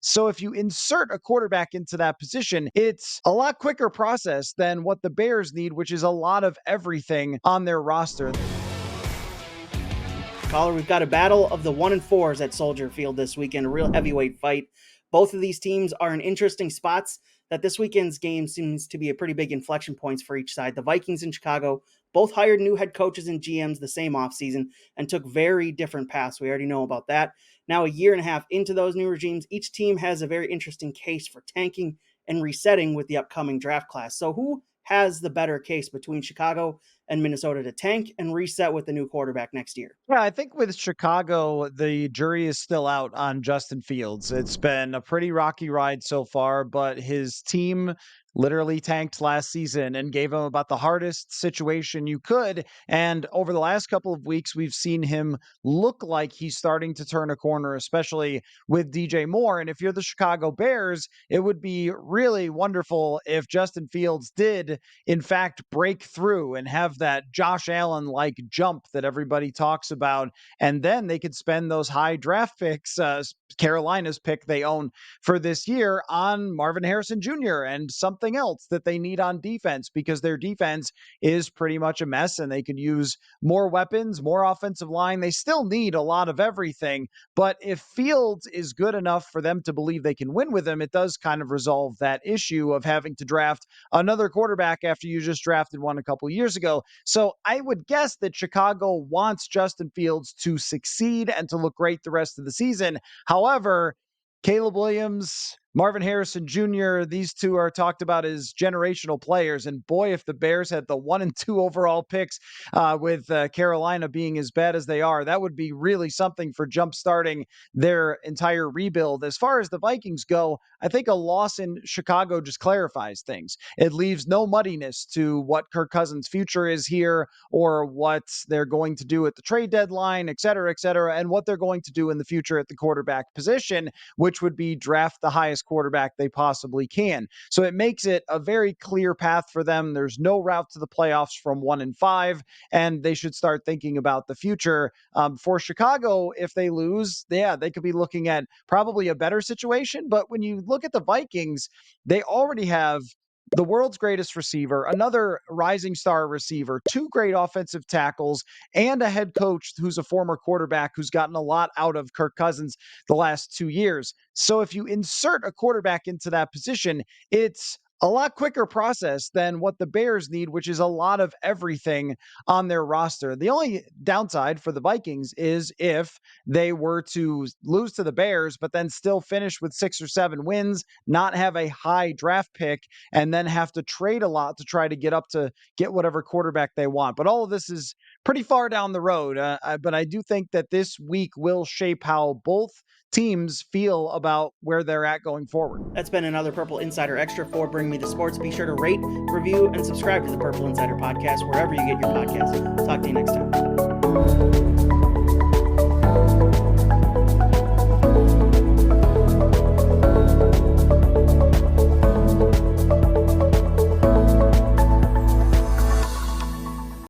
So if you insert a quarterback into that position, it's a lot quicker process than what the Bears need, which is a lot of everything on their roster. Coller, we've got a battle of the 1-4s at Soldier Field this weekend, a real heavyweight fight. Both of these teams are in interesting spots that this weekend's game seems to be a pretty big inflection points for each side. The Vikings in Chicago both hired new head coaches and GMs the same offseason and took very different paths. We already know about that. Now, a year and a half into those new regimes, each team has a very interesting case for tanking and resetting with the upcoming draft class. So who has the better case between Chicago and Minnesota to tank and reset with the new quarterback next year? Yeah, I think with Chicago, the jury is still out on Justin Fields. It's been a pretty rocky ride so far, but his team literally tanked last season and gave him about the hardest situation you could. And over the last couple of weeks, we've seen him look like he's starting to turn a corner, especially with DJ Moore. And if you're the Chicago Bears, it would be really wonderful if Justin Fields did, in fact, break through and have that Josh Allen like jump that everybody talks about. And then they could spend those high draft picks, Carolina's pick they own for this year, on Marvin Harrison Jr. and something else that they need on defense, because their defense is pretty much a mess and they could use more weapons, more offensive line. They still need a lot of everything. But if Fields is good enough for them to believe they can win with him, it does kind of resolve that issue of having to draft another quarterback after you just drafted one a couple years ago. So I would guess that Chicago wants Justin Fields to succeed and to look great the rest of the season. However, Caleb Williams, Marvin Harrison Jr., these two are talked about as generational players. And boy, if the Bears had the 1 and 2 overall picks with Carolina being as bad as they are, that would be really something for jumpstarting their entire rebuild. As far as the Vikings go, I think a loss in Chicago just clarifies things. It leaves no muddiness to what Kirk Cousins' future is here, or what they're going to do at the trade deadline, et cetera, and what they're going to do in the future at the quarterback position, which would be draft the highest quarterback they possibly can. So it makes it a very clear path for them. There's no route to the playoffs from 1 and 5, and they should start thinking about the future. For Chicago, if they lose, yeah, they could be looking at probably a better situation. But when you look at the Vikings, they already have the world's greatest receiver, another rising star receiver, two great offensive tackles, and a head coach who's a former quarterback who's gotten a lot out of Kirk Cousins the last 2 years. So if you insert a quarterback into that position, it's a lot quicker process than what the Bears need, which is a lot of everything on their roster. The only downside for the Vikings is if they were to lose to the Bears, but then still finish with 6 or 7 wins, not have a high draft pick, and then have to trade a lot to try to get whatever quarterback they want. But all of this is pretty far down the road. But I do think that this week will shape how both teams feel about where they're at going forward. That's been another Purple Insider Extra for Bring Me the Sports. Be sure to rate, review, and subscribe to the Purple Insider Podcast wherever you get your podcasts. Talk to you next time.